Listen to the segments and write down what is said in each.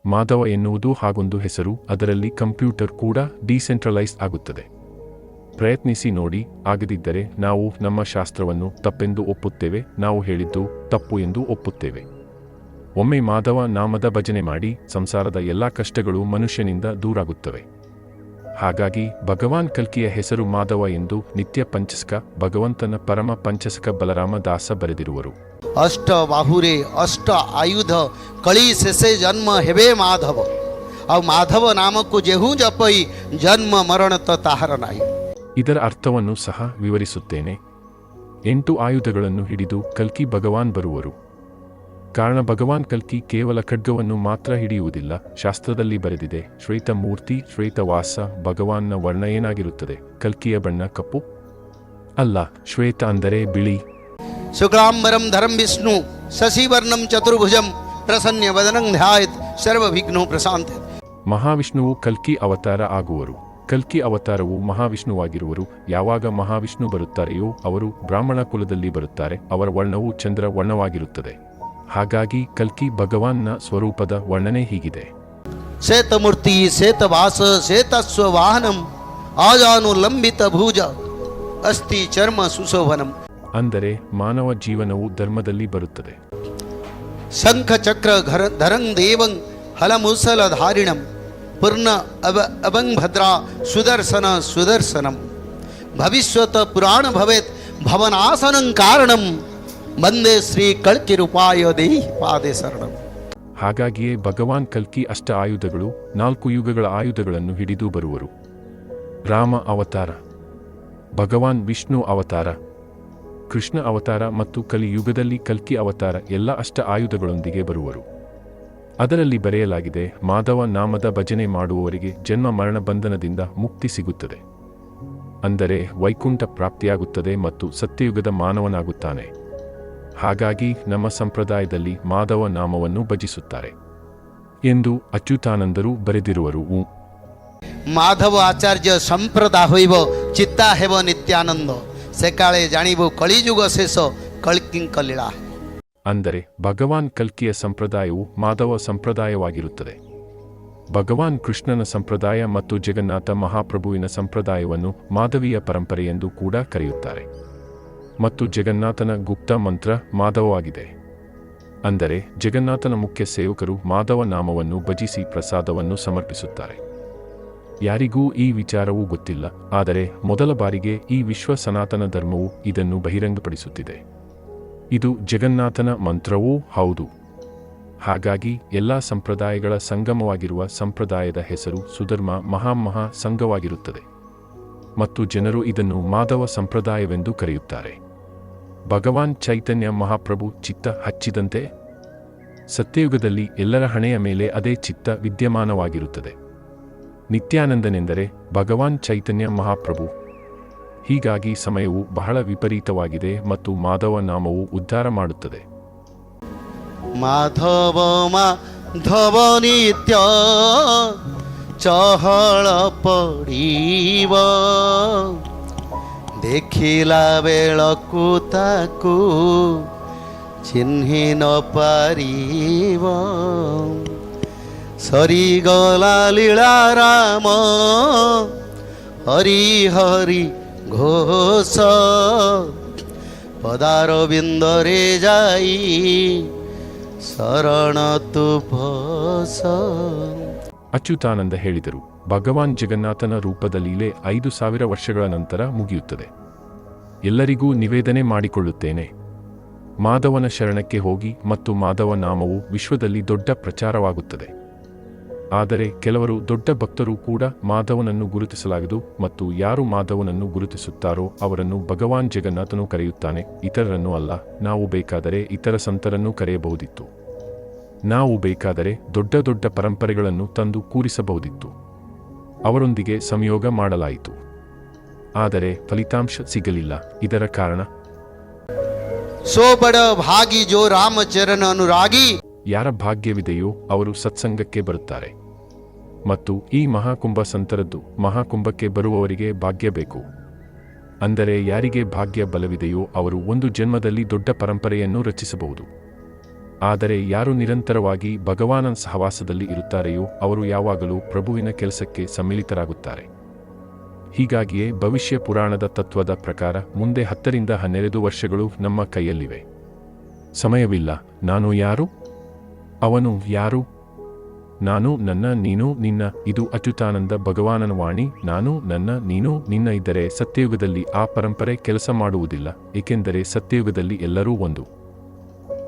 ಮಾಧವ ಎನ್ನುವುದು ಹಾಗೊಂದು ಹೆಸರು, ಅದರಲ್ಲಿ ಕಂಪ್ಯೂಟರ್ ಕೂಡ ಡಿಸೆಂಟ್ರಲೈಸ್ ಆಗುತ್ತದೆ. ಪ್ರಯತ್ನಿಸಿ ನೋಡಿ, ಆಗದಿದ್ದರೆ ನಾವು ನಮ್ಮ ಶಾಸ್ತ್ರವನ್ನು ತಪ್ಪೆಂದು ಒಪ್ಪುತ್ತೇವೆ, ನಾವು ಹೇಳಿದ್ದು ತಪ್ಪು ಎಂದು ಒಪ್ಪುತ್ತೇವೆ. ಒಮ್ಮೆ ಮಾಧವ ನಾಮದ ಭಜನೆ ಮಾಡಿ ಸಂಸಾರದ ಎಲ್ಲ ಕಷ್ಟಗಳು ಮನುಷ್ಯನಿಂದ ದೂರಾಗುತ್ತವೆ. ಹಾಗಾಗಿ ಭಗವಾನ್ ಕಲ್ಕಿಯ ಹೆಸರು ಮಾಧವ ಎಂದು ನಿತ್ಯ ಪಂಚಸ್ಕ ಭಗವಂತನ ಪರಮ ಪಂಚಸ್ಕ ಬಲರಾಮ ದಾಸ ಬರೆದಿರುವರು. ಅಷ್ಟ ಬಾಹುರೆ ಅಷ್ಟ ಆಯುಧ ಕಳಿ ಸೆಸೆ ಜನ್ಮ ಹೆಬೆ ಮಾಧವ ಅವು ಮಾಧವ ನಾಮಕ್ಕೂ ಜೆಹೂ ಜಪೈ ಜನ್ಮ ಮರಣತ ತಾಹರ ನಾಯಿ. ಇದರ ಅರ್ಥವನ್ನು ಸಹ ವಿವರಿಸುತ್ತೇನೆ. 8 ಆಯುಧಗಳನ್ನು ಹಿಡಿದು ಕಲ್ಕಿ ಭಗವಾನ್ ಬರುವರು. ಕಾರಣ ಭಗವಾನ್ ಕಲ್ಕಿ ಕೇವಲ ಖಡ್ಗವನ್ನು ಮಾತ್ರ ಹಿಡಿಯುವುದಿಲ್ಲ. ಶಾಸ್ತ್ರದಲ್ಲಿ ಬರೆದಿದೆ, ಶ್ವೇತ ಮೂರ್ತಿ ಶ್ವೇತವಾಸ. ಭಗವಾನ್ನ ವರ್ಣ ಏನಾಗಿರುತ್ತದೆ? ಕಲ್ಕಿಯ ಬಣ್ಣ ಕಪ್ಪು ಅಲ್ಲ, ಶ್ವೇತ ಅಂದರೆ ಬಿಳಿ. ಶುಕ್ಲಾಂಬರಂ ಧರಂ ವಿಷ್ಣು ಶಶಿವರ್ಣಂ ಚತುರ್ಭುಜಂ ಪ್ರಸನ್ನ ವದನಂ ಧ್ಯಾಯೇತ್ ಸರ್ವವಿಘ್ನೋ ಪ್ರಶಾಂತ. ಮಹಾವಿಷ್ಣುವು ಕಲ್ಕಿ ಅವತಾರ ಆಗುವರು. ಕಲ್ಕಿ ಅವತಾರವು ಮಹಾವಿಷ್ಣುವಾಗಿರುವರು. ಯಾವಾಗ ಮಹಾವಿಷ್ಣು ಬರುತ್ತಾರೆಯೋ ಅವರು ಬ್ರಾಹ್ಮಣ ಕುಲದಲ್ಲಿ ಬರುತ್ತಾರೆ. ಅವರ ವರ್ಣವು ಚಂದ್ರ ವರ್ಣವಾಗಿರುತ್ತದೆ. ಹಾಗಾಗಿ ಕಲ್ಕಿ ಭಗವಾನ್ನ ಸ್ವರೂಪದ ವರ್ಣನೆ ಹೀಗಿದೆ. ಶ್ವೇತಮೂರ್ತಿ ಶ್ವೇತವಾಸ ಶ್ವೇತಸ್ವ ವಾಹನಂ ಆಜಾನು ಲಂಬಿತ ಭುಜ ಅಸ್ತಿ ಚರ್ಮ ಸುಶೋಭನಂ. ಅಂದರೆ ಮಾನವ ಜೀವನವು ಧರ್ಮದಲ್ಲಿ ಬರುತ್ತದೆ. ಶಂಖ ಚಕ್ರ ಧರಂ ದೇವಂ ಹಲಮುಸಲ ಧಾರಿಣಂ ಪೂರ್ಣ ಅಭಂಗ್ ಭದ್ರಾ ಸುದರ್ಶನ ಸುದರ್ಶನಂ ಭವಿಷ್ಯತ ಪುರಾಣ ಭವೇತ್ ಭವನಾಸನಂ ಕಾರಣಂ ಬಂದೇ ಶ್ರೀ ಕಲ್ಕಿ ರೂಪಾಯ ದೇಹಿ ಪಾದೆ ಶರಣಂ. ಹಾಗಾಗಿಯೇ ಭಗವಾನ್ ಕಲ್ಕಿ ಅಷ್ಟ ಆಯುಧಗಳು 4 ಯುಗಗಳ ಆಯುಧಗಳನ್ನು ಹಿಡಿದು ಬರುವರು. ರಾಮ ಅವತಾರ, ಭಗವಾನ್ ವಿಷ್ಣು ಅವತಾರ, ಕೃಷ್ಣ ಅವತಾರ ಮತ್ತು ಕಲಿಯುಗದಲ್ಲಿ ಕಲ್ಕಿ ಅವತಾರ ಎಲ್ಲ ಅಷ್ಟ ಆಯುಧಗಳೊಂದಿಗೆ ಬರುವರು. ಅದರಲ್ಲಿ ಬರೆಯಲಾಗಿದೆ, ಮಾಧವ ನಾಮದ ಭಜನೆ ಮಾಡುವವರಿಗೆ ಜನ್ಮ ಮರಣ ಬಂಧನದಿಂದ ಮುಕ್ತಿ ಸಿಗುತ್ತದೆ. ಅಂದರೆ ವೈಕುಂಠ ಪ್ರಾಪ್ತಿಯಾಗುತ್ತದೆ ಮತ್ತು ಸತ್ಯಯುಗದ ಮಾನವನಾಗುತ್ತಾನೆ. ಹಾಗಾಗಿ ನಮ್ಮ ಸಂಪ್ರದಾಯದಲ್ಲಿ ಮಾಧವ ನಾಮವನ್ನು ಭಜಿಸುತ್ತಾರೆ ಎಂದು ಅಚ್ಯುತಾನಂದರು ಬರೆದಿರುವರು. ಮಾಧವ ಆಚಾರ್ಯ ಸಂಪ್ರದಾಯ ಹೊಯ್ವ ಚಿತ್ತ ಹೆವ ನಿತ್ಯಾನಂದ ಸೆಕಾಳೆ ಜಾಣಿವು ಕಳಿಜುಗ ಶೇಷ ಕಳ್ಕಿಂ ಕಲಿಳ. ಅಂದರೆ ಭಗವಾನ್ ಕಲ್ಕಿಯ ಸಂಪ್ರದಾಯವು ಮಾಧವ ಸಂಪ್ರದಾಯವಾಗಿರುತ್ತದೆ. ಭಗವಾನ್ ಕೃಷ್ಣನ ಸಂಪ್ರದಾಯ ಮತ್ತು ಜಗನ್ನಾಥ ಮಹಾಪ್ರಭುವಿನ ಸಂಪ್ರದಾಯವನ್ನು ಮಾಧವೀಯ ಪರಂಪರೆ ಎಂದು ಕೂಡ ಕರೆಯುತ್ತಾರೆ. ಮತ್ತು ಜಗನ್ನಾಥನ ಗುಪ್ತ ಮಂತ್ರ ಮಾಧವವಾಗಿದೆ. ಅಂದರೆ ಜಗನ್ನಾಥನ ಮುಖ್ಯ ಸೇವಕರು ಮಾಧವ ನಾಮವನ್ನು ಭಜಿಸಿ ಪ್ರಸಾದವನ್ನು ಸಮರ್ಪಿಸುತ್ತಾರೆ. ಯಾರಿಗೂ ಈ ವಿಚಾರವೂ ಗೊತ್ತಿಲ್ಲ. ಆದರೆ ಮೊದಲ ಬಾರಿಗೆ ಈ ವಿಶ್ವ ಸನಾತನ ಧರ್ಮವು ಇದನ್ನು ಬಹಿರಂಗಪಡಿಸುತ್ತಿದೆ. ಇದು ಜಗನ್ನಾಥನ ಮಂತ್ರವೂ ಹೌದು. ಹಾಗಾಗಿ ಎಲ್ಲ ಸಂಪ್ರದಾಯಗಳ ಸಂಗಮವಾಗಿರುವ ಸಂಪ್ರದಾಯದ ಹೆಸರು ಸುಧರ್ಮ ಮಹಾ ಸಂಘವಾಗಿರುತ್ತದೆ ಮತ್ತು ಜನರು ಇದನ್ನು ಮಾಧವ ಸಂಪ್ರದಾಯವೆಂದು ಕರೆಯುತ್ತಾರೆ. ಭಗವಾನ್ ಚೈತನ್ಯ ಮಹಾಪ್ರಭು ಚಿತ್ತ ಹಚ್ಚಿದಂತೆ ಸತ್ಯಯುಗದಲ್ಲಿ ಎಲ್ಲರ ಹಣೆಯ ಮೇಲೆ ಅದೇ ಚಿತ್ತ ವಿದ್ಯಮಾನವಾಗಿರುತ್ತದೆ. ನಿತ್ಯಾನಂದನೆಂದರೆ ಭಗವಾನ್ ಚೈತನ್ಯ ಮಹಾಪ್ರಭು. ಹೀಗಾಗಿ ಸಮಯವು ಬಹಳ ವಿಪರೀತವಾಗಿದೆ ಮತ್ತು ಮಾಧವ ನಾಮವು ಉದ್ಧಾರ ಮಾಡುತ್ತದೆ. ಮಾಧವ ಮಾಧವ ನಿತ್ಯ ಚಹಳ ಪಡಿವ ଦେଖିଲା ବେଳକୁ ତାକୁ ଚିହ୍ନି ନ ପାରିବ ସରିଗଲା ଲୀଳା ରାମ ହରି ହରି ଘୋଷ ପଦାର ବିନ୍ଦରେ ଯାଇ ಶರಣ ತು ಭಸ. ಅಚ್ಯುತಾನಂದ ಹೇಳಿದರು, ಭಗವಾನ್ ಜಗನ್ನಾಥನ ರೂಪದ ಲೀಲೆ 5000 ವರ್ಷಗಳ ನಂತರ ಮುಗಿಯುತ್ತದೆ. ಎಲ್ಲರಿಗೂ ನಿವೇದನೆ ಮಾಡಿಕೊಳ್ಳುತ್ತೇನೆ. ಮಾಧವನ ಶರಣಕ್ಕೆ ಹೋಗಿ ಮತ್ತು ಮಾಧವ ನಾಮವು ವಿಶ್ವದಲ್ಲಿ ದೊಡ್ಡ ಪ್ರಚಾರವಾಗುತ್ತದೆ. ಆದರೆ ಕೆಲವರು ದೊಡ್ಡ ಭಕ್ತರು ಕೂಡ ಮಾಧವನನ್ನು ಗುರುತಿಸಲಾಗದು ಮತ್ತು ಯಾರು ಮಾಧವನನ್ನು ಗುರುತಿಸುತ್ತಾರೋ ಅವರನ್ನು ಭಗವಾನ್ ಜಗನ್ನಾಥನು ಕರೆಯುತ್ತಾನೆ, ಇತರರನ್ನು ಅಲ್ಲ. ನಾವು ಬೇಕಾದರೆ ಇತರ ಸಂತರನ್ನು ಕರೆಯಬಹುದಿತ್ತು. ನಾವು ಬೇಕಾದರೆ ದೊಡ್ಡ ದೊಡ್ಡ ಪರಂಪರೆಗಳನ್ನು ತಂದು ಕೂರಿಸಬಹುದಿತ್ತು. ಅವರೊಂದಿಗೆ ಸಂಯೋಗ ಮಾಡಲಾಯಿತು. ಆದರೆ ಫಲಿತಾಂಶ ಸಿಗಲಿಲ್ಲ. ಇದರ ಕಾರಣ ಸೋ ಬಡ ಭಾಗಿ ಜೋ ರಾಮಚರಣ ಅನುರಾಗಿ. ಯಾರ ಭಾಗ್ಯವಿದೆಯೋ ಅವರು ಸತ್ಸಂಗಕ್ಕೆ ಬರುತ್ತಾರೆ. ಮತ್ತು ಈ ಮಹಾಕುಂಭ ಸಂತರದ್ದು. ಮಹಾಕುಂಭಕ್ಕೆ ಬರುವವರಿಗೆ ಭಾಗ್ಯ ಬೇಕು. ಅಂದರೆ ಯಾರಿಗೆ ಭಾಗ್ಯ ಬಲವಿದೆಯೋ ಅವರು ಒಂದು ಜನ್ಮದಲ್ಲಿ ದೊಡ್ಡ ಪರಂಪರೆಯನ್ನು ರಚಿಸಬಹುದು. ಆದರೆ ಯಾರು ನಿರಂತರವಾಗಿ ಭಗವಾನನ ಸಹವಾಸದಲ್ಲಿ ಇರುತ್ತಾರೆಯೋ ಅವರು ಯಾವಾಗಲೂ ಪ್ರಭುವಿನ ಕೆಲಸಕ್ಕೆ ಸಮ್ಮಿಳಿತರಾಗುತ್ತಾರೆ. ಹೀಗಾಗಿಯೇ ಭವಿಷ್ಯ ಪುರಾಣದ ತತ್ವದ ಪ್ರಕಾರ ಮುಂದೆ 10 ರಿಂದ 12 ವರ್ಷಗಳು ನಮ್ಮ ಕೈಯಲ್ಲಿವೆ. ಸಮಯವಿಲ್ಲ. ನಾನು ಯಾರು? ಅವನು ಯಾರು? ನಾನು, ನನ್ನ, ನೀನು, ನಿನ್ನ. ಇದು ಅಚ್ಯುತಾನಂದ ಭಗವಾನನ ವಾಣಿ. ನಾನು, ನನ್ನ, ನೀನು, ನಿನ್ನ ಇದ್ದರೆ ಸತ್ಯಯುಗದಲ್ಲಿ ಆ ಪರಂಪರೆ ಕೆಲಸ ಮಾಡುವುದಿಲ್ಲ, ಏಕೆಂದರೆ ಸತ್ಯಯುಗದಲ್ಲಿ ಎಲ್ಲರೂ ಒಂದು.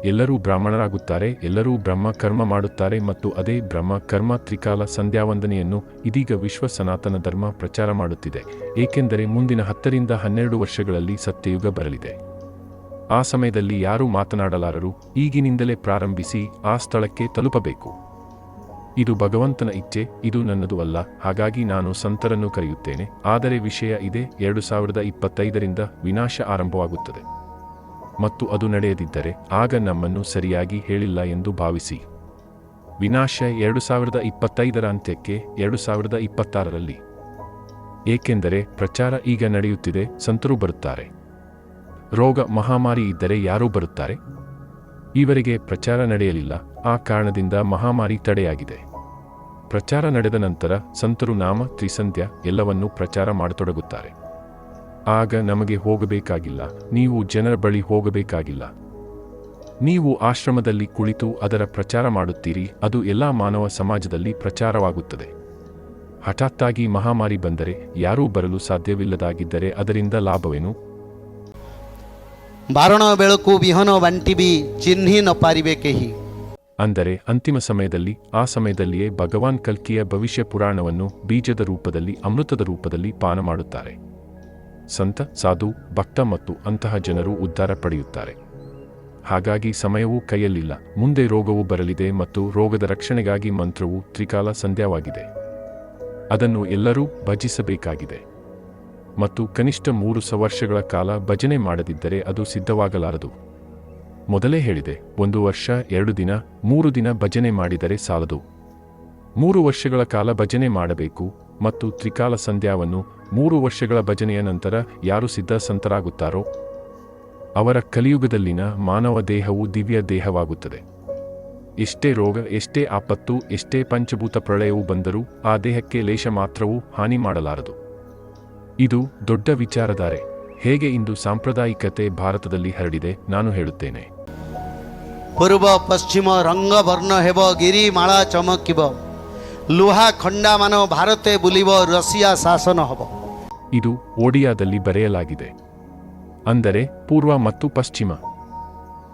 ಎಲ್ಲರೂ ಬ್ರಾಹ್ಮಣರಾಗುತ್ತಾರೆ, ಎಲ್ಲರೂ ಬ್ರಹ್ಮ ಕರ್ಮ ಮಾಡುತ್ತಾರೆ ಮತ್ತು ಅದೇ ಬ್ರಹ್ಮ ಕರ್ಮ ತ್ರಿಕಾಲ ಸಂಧ್ಯಾವಂದನೆಯನ್ನು ಇದೀಗ ವಿಶ್ವ ಸನಾತನ ಧರ್ಮ ಪ್ರಚಾರ ಮಾಡುತ್ತಿದೆ, ಏಕೆಂದರೆ ಮುಂದಿನ 10 ರಿಂದ 12 ವರ್ಷಗಳಲ್ಲಿ ಸತ್ಯಯುಗ ಬರಲಿದೆ. ಆ ಸಮಯದಲ್ಲಿ ಯಾರೂ ಮಾತನಾಡಲಾರರು. ಈಗಿನಿಂದಲೇ ಪ್ರಾರಂಭಿಸಿ ಆ ಸ್ಥಳಕ್ಕೆ ತಲುಪಬೇಕು. ಇದು ಭಗವಂತನ ಇಚ್ಛೆ, ಇದು ನನ್ನದು ಅಲ್ಲ. ಹಾಗಾಗಿ ನಾನು ಸಂತರನ್ನು ಕರೆಯುತ್ತೇನೆ. ಆದರೆ ವಿಷಯ ಇದೆ, 2025ರಿಂದ ವಿನಾಶ ಆರಂಭವಾಗುತ್ತದೆ ಮತ್ತು ಅದು ನಡೆಯದಿದ್ದರೆ ಆಗ ನಮ್ಮನ್ನು ಸರಿಯಾಗಿ ಹೇಳಿಲ್ಲ ಎಂದು ಭಾವಿಸಿ. ವಿನಾಶ 2025ರ ಅಂತ್ಯಕ್ಕೆ 2026ರಲ್ಲಿ. ಏಕೆಂದರೆ ಪ್ರಚಾರ ಈಗ ನಡೆಯುತ್ತಿದೆ, ಸಂತರು ಬರುತ್ತಾರೆ. ರೋಗ ಮಹಾಮಾರಿ ಇದ್ದರೆ ಯಾರೂ ಬರುತ್ತಾರೆ? ಈವರೆಗೆ ಪ್ರಚಾರ ನಡೆಯಲಿಲ್ಲ, ಆ ಕಾರಣದಿಂದ ಮಹಾಮಾರಿ ತಡೆಯಾಗಿದೆ. ಪ್ರಚಾರ ನಡೆದ ನಂತರ ಸಂತರು ನಾಮ ತ್ರಿಸಂಧ್ಯ ಎಲ್ಲವನ್ನೂ ಪ್ರಚಾರ ಮಾಡತೊಡಗುತ್ತಾರೆ. ಆಗ ನಮಗೆ ಹೋಗಬೇಕಾಗಿಲ್ಲ, ನೀವು ಜನರ ಬಳಿ ಹೋಗಬೇಕಾಗಿಲ್ಲ. ನೀವು ಆಶ್ರಮದಲ್ಲಿ ಕುಳಿತು ಅದರ ಪ್ರಚಾರ ಮಾಡುತ್ತೀರಿ, ಅದು ಎಲ್ಲ ಮಾನವ ಸಮಾಜದಲ್ಲಿ ಪ್ರಚಾರವಾಗುತ್ತದೆ. ಹಠಾತ್ತಾಗಿ ಮಹಾಮಾರಿ ಬಂದರೆ, ಯಾರೂ ಬರಲು ಸಾಧ್ಯವಿಲ್ಲದಾಗಿದ್ದರೆ ಅದರಿಂದ ಲಾಭವೇನು? ಬಾರಣ ಬೆಳಕು ವಿಹನ ಬಂಟಿಬಿ ಚಿಹ್ನಿ ನ ಪಾರಿವೆ ಕೆಹಿ. ಅಂದರೆ ಅಂತಿಮ ಸಮಯದಲ್ಲಿ, ಆ ಸಮಯದಲ್ಲಿಯೇ ಭಗವಾನ್ ಕಲ್ಕಿಯ ಭವಿಷ್ಯ ಪುರಾಣವನ್ನು ಬೀಜದ ರೂಪದಲ್ಲಿ, ಅಮೃತದ ರೂಪದಲ್ಲಿ ಪಾನ ಮಾಡುತ್ತಾರೆ. ಸಂತ, ಸಾಧು, ಭಕ್ತ ಮತ್ತು ಅಂತಹ ಜನರು ಉದ್ಧಾರ ಪಡೆಯುತ್ತಾರೆ. ಹಾಗಾಗಿ ಸಮಯವೂ ಕೈಯಲ್ಲಿಲ್ಲ. ಮುಂದೆ ರೋಗವು ಬರಲಿದೆ ಮತ್ತು ರೋಗದ ರಕ್ಷಣೆಗಾಗಿ ಮಂತ್ರವು ತ್ರಿಕಾಲ ಸಂಧ್ಯಾವಾಗಿದೆ. ಅದನ್ನು ಎಲ್ಲರೂ ಭಜಿಸಬೇಕಾಗಿದೆ ಮತ್ತು ಕನಿಷ್ಠ 3 ವರ್ಷಗಳ ಕಾಲ ಭಜನೆ ಮಾಡದಿದ್ದರೆ ಅದು ಸಿದ್ಧವಾಗಲಾರದು. ಮೊದಲೇ ಹೇಳಿದೆ, 1 ವರ್ಷ, 2 ದಿನ, 3 ದಿನ ಭಜನೆ ಮಾಡಿದರೆ ಸಾಲದು. 3 ವರ್ಷಗಳ ಕಾಲ ಭಜನೆ ಮಾಡಬೇಕು ಮತ್ತು ತ್ರಿಕಾಲ ಸಂಧ್ಯಾವನ್ನು 3 ವರ್ಷಗಳ ಭಜನೆಯ ನಂತರ ಯಾರು ಸಿದ್ಧ ಸಂತರಾಗುತ್ತಾರೋ ಅವರ ಕಲಿಯುಗದಲ್ಲಿನ ಮಾನವ ದೇಹವು ದಿವ್ಯ ದೇಹವಾಗುತ್ತದೆ. ಎಷ್ಟೇ ರೋಗ, ಎಷ್ಟೇ ಆಪತ್ತು, ಎಷ್ಟೇ ಪಂಚಭೂತ ಪ್ರಳಯವು ಬಂದರೂ ಆ ದೇಹಕ್ಕೆ ಲೇಷ ಮಾತ್ರವೂ ಹಾನಿ ಮಾಡಲಾರದು. ಇದು ದೊಡ್ಡ ವಿಚಾರಧಾರೆ. ಹೇಗೆ ಇಂದು ಸಾಂಪ್ರದಾಯಿಕತೆ ಭಾರತದಲ್ಲಿ ಹರಡಿದೆ ನಾನು ಹೇಳುತ್ತೇನೆ. ಪೂರ್ವ ಪಶ್ಚಿಮ ರಂಗ ವರ್ಣ ಹೆಬ ಗಿರಿ ಮಾಳಾ ಚಮಕಿಬ ಲುಹಾ ಖಂಡಾಮಾನ ಭಾರತೆ ಬುಲಿವ ರಸಿಯಾ ಶಾಸನ ಹಬ. ಇದು ಓಡಿಯಾದಲ್ಲಿ ಬರೆಯಲಾಗಿದೆ. ಅಂದರೆ ಪೂರ್ವ ಮತ್ತು ಪಶ್ಚಿಮ.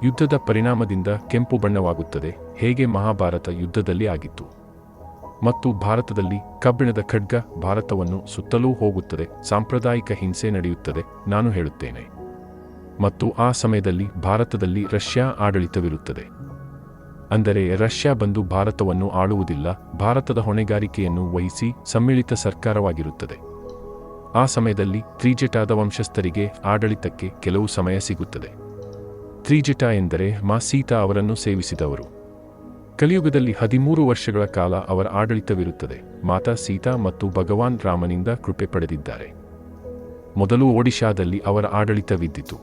ಯುದ್ಧದ ಪರಿಣಾಮದಿಂದ ಕೆಂಪು ಬಣ್ಣವಾಗುತ್ತದೆ, ಹೇಗೆ ಮಹಾಭಾರತ ಯುದ್ಧದಲ್ಲಿ ಆಗಿತ್ತು. ಮತ್ತು ಭಾರತದಲ್ಲಿ ಕಬ್ಬಿಣದ ಖಡ್ಗ ಭಾರತವನ್ನು ಸುತ್ತಲೂ ಹೋಗುತ್ತದೆ. ಸಾಂಪ್ರದಾಯಿಕ ಹಿಂಸೆ ನಡೆಯುತ್ತದೆ ನಾನು ಹೇಳುತ್ತೇನೆ. ಮತ್ತು ಆ ಸಮಯದಲ್ಲಿ ಭಾರತದಲ್ಲಿ ರಷ್ಯಾ ಆಡಳಿತವಿರುತ್ತದೆ. ಅಂದರೆ ರಷ್ಯಾ ಬಂದು ಭಾರತವನ್ನು ಆಳುವುದಿಲ್ಲ, ಭಾರತದ ಹೊಣೆಗಾರಿಕೆಯನ್ನು ವಹಿಸಿ ಸಮ್ಮಿಳಿತ ಸರ್ಕಾರವಾಗಿರುತ್ತದೆ. ಆ ಸಮಯದಲ್ಲಿ ತ್ರಿಜಟಾದ ವಂಶಸ್ಥರಿಗೆ ಆಡಳಿತಕ್ಕೆ ಕೆಲವು ಸಮಯ ಸಿಗುತ್ತದೆ. ತ್ರಿಜಟ ಎಂದರೆ ಮಾ ಸೀತಾ ಅವರನ್ನು ಸೇವಿಸಿದವರು. ಕಲಿಯುಗದಲ್ಲಿ 13 ವರ್ಷಗಳ ಕಾಲ ಅವರ ಆಡಳಿತವಿರುತ್ತದೆ. ಮಾತಾ ಸೀತಾ ಮತ್ತು ಭಗವಾನ್ ರಾಮನಿಂದ ಕೃಪೆ ಪಡೆದಿದ್ದಾರೆ. ಮೊದಲು ಒಡಿಶಾದಲ್ಲಿ ಅವರ ಆಡಳಿತವಿದ್ದಿತು.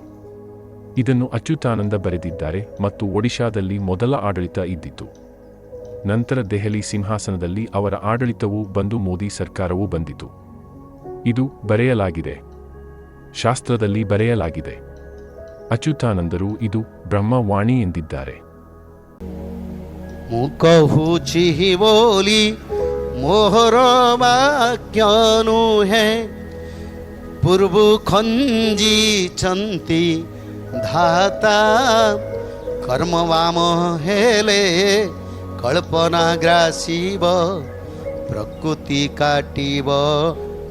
ಇದನ್ನು ಅಚ್ಯುತಾನಂದ ಬರೆದಿದ್ದಾರೆ ಮತ್ತು ಒಡಿಶಾದಲ್ಲಿ ಮೊದಲ ಆಡಳಿತ ಇದ್ದಿತು. ನಂತರ ದೆಹಲಿ ಸಿಂಹಾಸನದಲ್ಲಿ ಅವರ ಆಡಳಿತವೂ ಬಂದು ಮೋದಿ ಸರ್ಕಾರವೂ ಬಂದಿತು. ಇದು ಬರೆಯಲಾಗಿದೆ, ಶಾಸ್ತ್ರದಲ್ಲಿ ಬರೆಯಲಾಗಿದೆ. ಅಚ್ಯುತಾನಂದರು ಇದು ಬ್ರಹ್ಮವಾಣಿ ಎಂದಿದ್ದಾರೆ. ಮುಖಹು ಚಿಹಿ ಬೋಲಿ ಮೋಹರ ವಾಕ್ಯಾನು ಹೇ ಪೂರ್ವ ಖಂಜಿ ಚಂತಿ ಧಾತಾ ಕರ್ಮವಾಮ ಹೇಲೆ ಕಲ್ಪನಾ ಗ್ರಾಸಿವ ಪ್ರಕೃತಿ ಕಾಟಿವ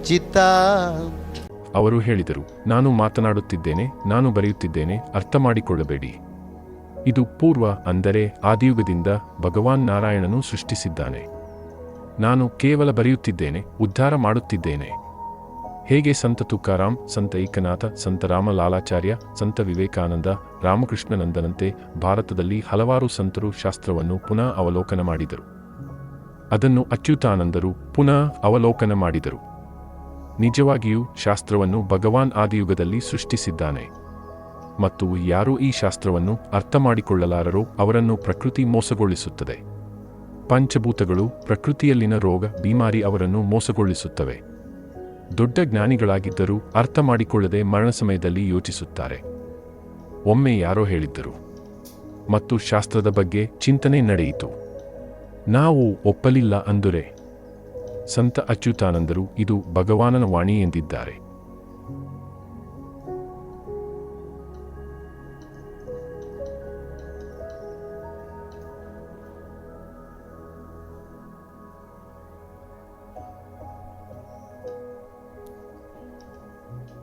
ಚಿತ್ತ. ಅವರು ಹೇಳಿದರು, ನಾನು ಮಾತನಾಡುತ್ತಿದ್ದೇನೆ, ನಾನು ಬರೆಯುತ್ತಿದ್ದೇನೆ, ಅರ್ಥ ಮಾಡಿಕೊಳ್ಳಬೇಡಿ. ಇದು ಪೂರ್ವ ಅಂದರೆ ಆದಿಯುಗದಿಂದ ಭಗವಾನ್ ನಾರಾಯಣನು ಸೃಷ್ಟಿಸಿದ್ದಾನೆ. ನಾನು ಕೇವಲ ಬರೆಯುತ್ತಿದ್ದೇನೆ, ಉದ್ಧಾರ ಮಾಡುತ್ತಿದ್ದೇನೆ. ಹೇಗೆ ಸಂತ ತುಕಾರಾಮ್, ಸಂತ ಏಕನಾಥ, ಸಂತ ರಾಮಲಾಲಾಚಾರ್ಯ, ಸಂತ ವಿವೇಕಾನಂದ, ರಾಮಕೃಷ್ಣನಂದನಂತೆ ಭಾರತದಲ್ಲಿ ಹಲವಾರು ಸಂತರು ಶಾಸ್ತ್ರವನ್ನು ಪುನಃ ಅವಲೋಕನ ಮಾಡಿದರು. ಅದನ್ನು ಅಚ್ಯುತಾನಂದರು ಪುನಃ ಅವಲೋಕನ ಮಾಡಿದರು. ನಿಜವಾಗಿಯೂ ಶಾಸ್ತ್ರವನ್ನು ಭಗವಾನ್ ಆದಿಯುಗದಲ್ಲಿ ಸೃಷ್ಟಿಸಿದ್ದಾನೆ. ಮತ್ತು ಯಾರು ಈ ಶಾಸ್ತ್ರವನ್ನು ಅರ್ಥ ಮಾಡಿಕೊಳ್ಳಲಾರರೋ ಅವರನ್ನು ಪ್ರಕೃತಿ ಮೋಸಗೊಳಿಸುತ್ತದೆ. ಪಂಚಭೂತಗಳು, ಪ್ರಕೃತಿಯಲ್ಲಿನ ರೋಗ, ಬಿಮಾರಿ ಅವರನ್ನು ಮೋಸಗೊಳಿಸುತ್ತವೆ. ದೊಡ್ಡ ಜ್ಞಾನಿಗಳಾಗಿದ್ದರೂ ಅರ್ಥ ಮಾಡಿಕೊಳ್ಳದೆ ಮರಣ ಸಮಯದಲ್ಲಿ ಯೋಚಿಸುತ್ತಾರೆ. ಒಮ್ಮೆ ಯಾರೋ ಹೇಳಿದ್ದರು ಮತ್ತು ಶಾಸ್ತ್ರದ ಬಗ್ಗೆ ಚಿಂತನೆ ನಡೆಯಿತು. ನಾವು ಒಪ್ಪಲಿಲ್ಲ ಅಂದರೆ ಸಂತ ಅಚ್ಯುತಾನಂದರು ಇದು ಭಗವಾನನ ವಾಣಿ ಎಂದಿದ್ದಾರೆ.